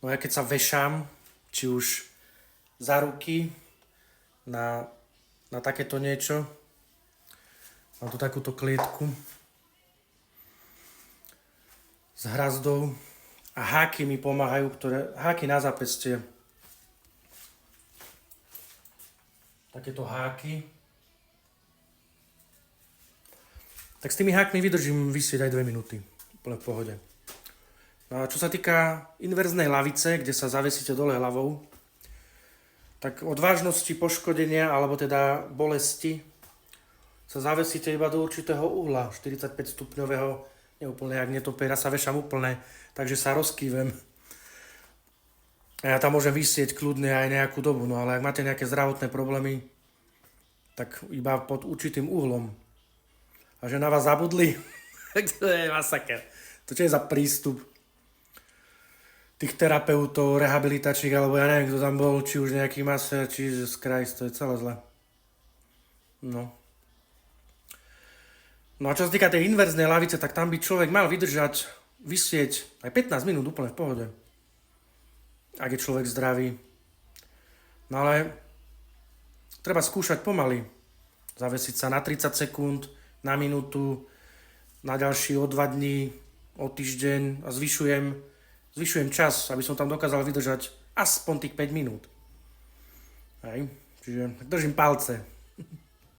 No ja keď sa vešám, či už za ruky na takéto niečo, mám tu takúto klietku s hrazdou a háky mi pomáhajú, háky na zápestie. Takéto háky. Tak s tými hákmi vydržím vysieť aj 2 minúty. Úplne v pohode. No a čo sa týka inverznej lavice, kde sa zavesíte dole hlavou, tak od vážnosti poškodenia, alebo teda bolesti, sa zavesíte iba do určitého uhla, 45 stupňového, neúplne jak netopiera, sa vešam úplne, takže sa rozkývem. A ja tam môžem vysieť kľudne aj nejakú dobu, no ale ak máte nejaké zdravotné problémy, tak iba pod určitým uhlom. A že na vás zabudli, tak to je masaker. To čo je za prístup tých terapeutov, rehabilitačných, alebo ja neviem, kto tam bol, či už nejaký masér, či Jesus Christ, to je celé zle. No. No a čo sa týka tej inverznej lavice, tak tam by človek mal vydržať, vysieť aj 15 minút úplne v pohode. Ak je človek zdravý. No ale treba skúšať pomaly. Zavesiť sa na 30 sekúnd, na minútu, na ďalší o 2 dní, o týždeň a zvyšujem čas, aby som tam dokázal vydržať aspoň tých 5 minút. Hej. Čiže držím palce.